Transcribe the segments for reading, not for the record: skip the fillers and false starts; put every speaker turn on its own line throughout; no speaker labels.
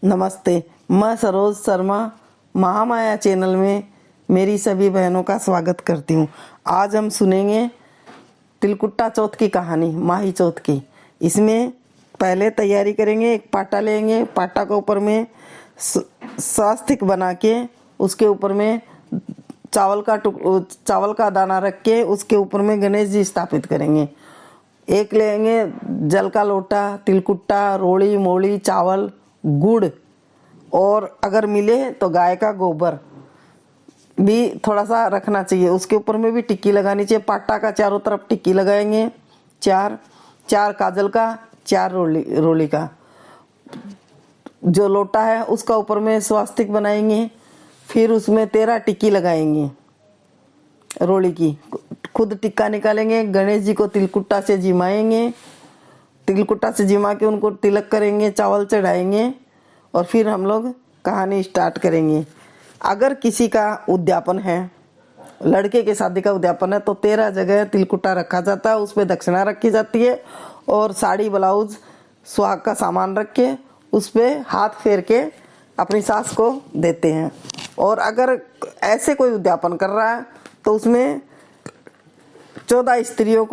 नमस्ते, मैं सरोज शर्मा महामाया चैनल में मेरी सभी बहनों का स्वागत करती हूँ। आज हम सुनेंगे तिलकुट्टा चौथ की कहानी, माही चौथ की। इसमें पहले तैयारी करेंगे, एक पाटा लेंगे, पाटा के ऊपर में स्वास्तिक बना के उसके ऊपर में चावल का दाना रख के उसके ऊपर में गणेश जी स्थापित करेंगे। एक लेंगे जल का लोटा, तिलकुट्टा, रोड़ी मोड़ी, चावल, गुड़ और अगर मिले तो गाय का गोबर भी थोड़ा सा रखना चाहिए। उसके ऊपर में भी टिक्की लगानी चाहिए। पाटा का चारों तरफ टिक्की लगाएंगे, चार काजल का, 4 रोली का। जो लोटा है उसका ऊपर में स्वास्तिक बनाएंगे, फिर उसमें 13 टिक्की लगाएंगे रोली की। खुद टिक्का निकालेंगे, गणेश जी को तिलकुट्टा से जिमाएंगे, तिलकुट्टा से जिमा के उनको तिलक करेंगे, चावल चढ़ाएंगे और फिर हम लोग कहानी स्टार्ट करेंगे। अगर किसी का उद्यापन है, लड़के के शादी का उद्यापन है, तो 13 जगह तिलकुट्टा रखा जाता है। उस पर दक्षिणा रखी जाती है और साड़ी ब्लाउज सुहाग का सामान रख के उस पर हाथ फेर के अपनी सास को देते हैं। और अगर ऐसे कोई उद्यापन कर रहा है तो उसमें 13 स्त्रियों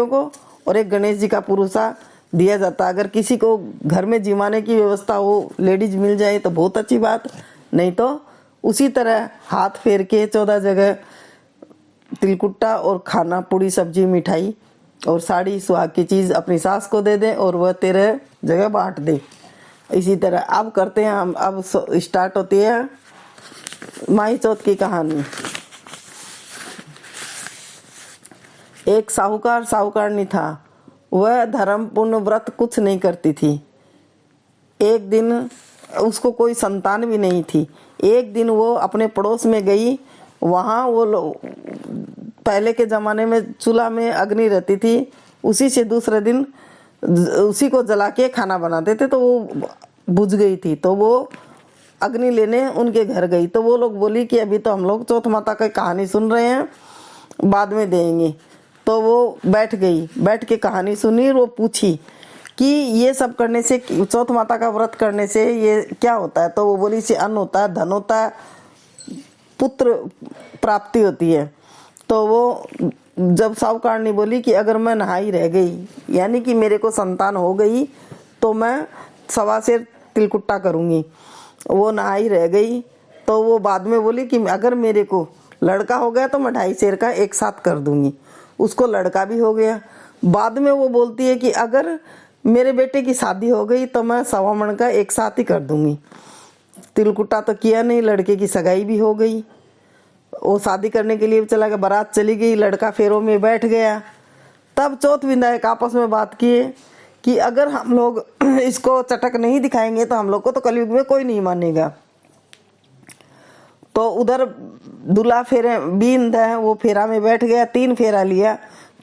को और एक गणेश जी का पुरुषा दिया जाता है। अगर किसी को घर में जिमाने की व्यवस्था हो, लेडीज मिल जाए तो बहुत अच्छी बात, नहीं तो उसी तरह हाथ फेर के 14 जगह तिलकुट्टा और खाना, पूड़ी, सब्जी, मिठाई और साड़ी सुहाग की चीज़ अपनी सास को दे दें और वह 13 जगह बांट दे। इसी तरह अब करते हैं हम। अब स्टार्ट होती है माही चौथ की कहानी। एक साहूकारनी था। वह धर्म पूर्ण व्रत कुछ नहीं करती थी। एक दिन उसको कोई संतान भी नहीं थी। एक दिन वो अपने पड़ोस में गई। वहाँ वो पहले के ज़माने में चूल्हा में अग्नि रहती थी, उसी से दूसरे दिन उसी को जला के खाना बनाते थे। तो वो बुझ गई थी, तो वो अग्नि लेने उनके घर गई। तो वो लोग बोली कि अभी तो हम लोग चौथ माता की कहानी सुन रहे हैं, बाद में देंगे। तो वो बैठ गई, बैठ के कहानी सुनी और वो पूछी कि ये सब करने से, चौथ माता का व्रत करने से ये क्या होता है। तो वो बोली से अन्न होता है, धन होता है, पुत्र प्राप्ति होती है। तो वो जब साहूकारनी बोली कि अगर मैं नहाई रह गई, यानी कि मेरे को संतान हो गई, तो मैं 1.25 सेर तिलकुट्टा करूँगी। वो नहाई रह गई। तो वो बाद में बोली कि अगर मेरे को लड़का हो गया तो मैं 2.5 सेर का एक साथ कर दूंगी। उसको लड़का भी हो गया। बाद में वो बोलती है कि अगर मेरे बेटे की शादी हो गई तो मैं 1.25 मन का एक साथ ही कर दूंगी। तिलकुट्टा तो किया नहीं, लड़के की सगाई भी हो गई। वो शादी करने के लिए चला गया, बारात चली गई, लड़का फेरों में बैठ गया। तब चौथ विधायक आपस में बात किए कि अगर हम लोग इसको चटक नहीं दिखाएंगे तो हम लोग को तो कलयुग में कोई नहीं मानेगा। तो उधर दूल्हा फेरे बींद है, वो फेरा में बैठ गया, 3 फेरा लिया।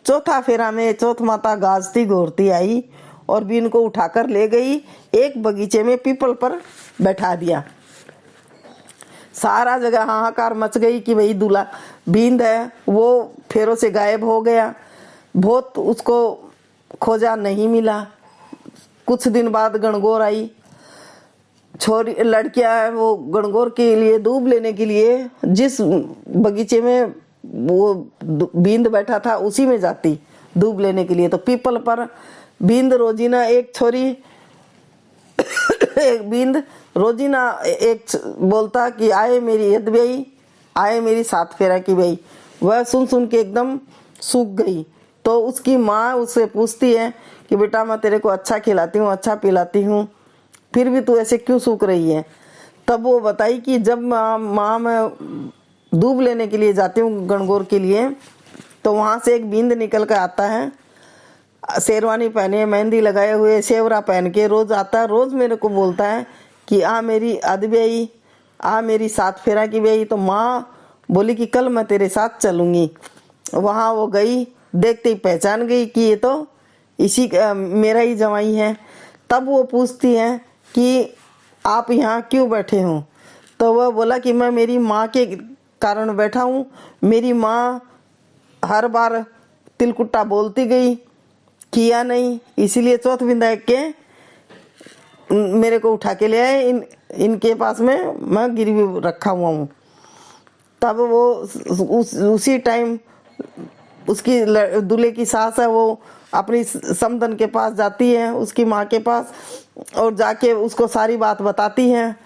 चौथा फेरा में चौथ माता गाजती गोरती आई और बीन को उठाकर ले गई, एक बगीचे में पीपल पर बैठा दिया। सारा जगह हाहाकार मच गई कि भाई दूल्हा बींद है वो फेरों से गायब हो गया। बहुत उसको खोजा, नहीं मिला। कुछ दिन बाद गणगौर आई। छोरी लड़कियां वो गणगौर के लिए दूब लेने के लिए जिस बगीचे में वो बींद बैठा था उसी में जाती दूब लेने के लिए। तो पीपल पर बींद रोजीना एक छोरी एक बींद रोजीना एक बोलता कि आए मेरी यद ब्याई, आए मेरी 7 फेरा की ब्याई। वह सुन के एकदम सूख गई। तो उसकी माँ उससे पूछती है कि बेटा मैं तेरे को अच्छा खिलाती हूँ, अच्छा पिलाती हूँ, फिर भी तू ऐसे क्यों सूख रही है। तब वो बताई कि जब माँ मैं दूब लेने के लिए जाती हूँ गणगौर के लिए, तो वहाँ से एक बींद निकल कर आता है, शेरवानी पहने, मेहंदी लगाए हुए, सेवरा पहन के रोज आता है। रोज मेरे को बोलता है कि आ मेरी अद ब्याई, आ मेरी 7 फेरा की ब्याई। तो माँ बोली कि कल मैं तेरे साथ चलूँगी। वहाँ वो गई, देखते ही पहचान गई कि ये तो इसी मेरा ही जवाई है। तब वो पूछती है कि आप यहाँ क्यों बैठे हो। तो वह बोला कि मैं मेरी माँ के कारण बैठा हूँ। मेरी माँ हर बार तिलकुट्टा बोलती गई, किया नहीं, इसीलिए चौथ विधायक के मेरे को उठा के ले आए, इनके पास में मैं गिरवी रखा हुआ हूँ। तब वो उसी टाइम उसकी दूल्हे की सास है, वो अपनी समधन के पास जाती है, उसकी माँ के पास, और जाके उसको सारी बात बताती हैं।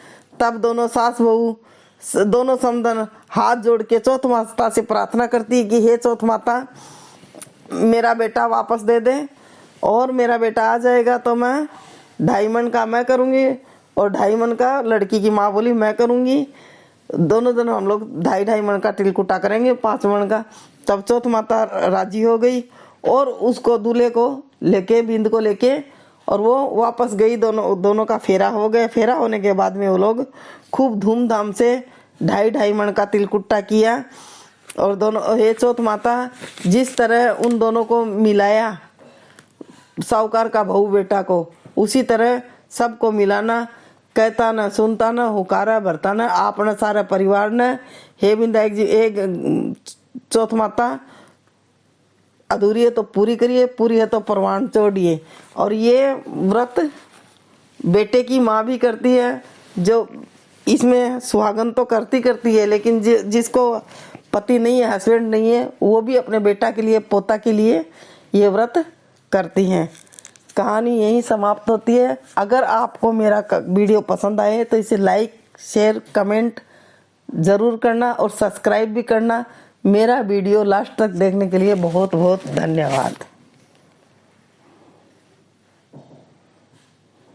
तब दोनों सास बहू, दोनों समधन हाथ जोड़ के चौथ माता से प्रार्थना करती है कि हे चौथ माता, मेरा बेटा वापस दे दे, और मेरा बेटा आ जाएगा तो मैं 2.5 मन का मैं करूँगी और 2.5 मन का लड़की की माँ बोली मैं करूँगी। दोनों जन हम लोग 2.5 मन का तिलकुटा करेंगे, 5 मन का। तब चौथ माता राजी हो गई और उसको दूल्हे को लेके, बिंद को लेके, और वो वापस गई। दोनों का फेरा हो गया। फेरा होने के बाद में वो लोग खूब धूमधाम से 2.5 मन का तिलकुटा किया। और दोनों, हे चौथ माता, जिस तरह उन दोनों को मिलाया, साहूकार का बहू बेटा को, उसी तरह सबको मिलाना, कहता न सुनता न, हुकारा भरता न, आपने सारा परिवार ने। हे विधायक जी, एक चौथ माता, अधूरी है तो पूरी करिए, पूरी है तो परवान चढ़िए। और ये व्रत बेटे की माँ भी करती है, जो इसमें सुहागन तो करती है, लेकिन जिसको पति नहीं है, हस्बैंड नहीं है, वो भी अपने बेटा के लिए, पोता के लिए ये व्रत करती हैं। कहानी यहीं समाप्त होती है। अगर आपको मेरा वीडियो पसंद आए तो इसे लाइक, शेयर, कमेंट ज़रूर करना और सब्सक्राइब भी करना। मेरा वीडियो लास्ट तक देखने के लिए बहुत बहुत धन्यवाद।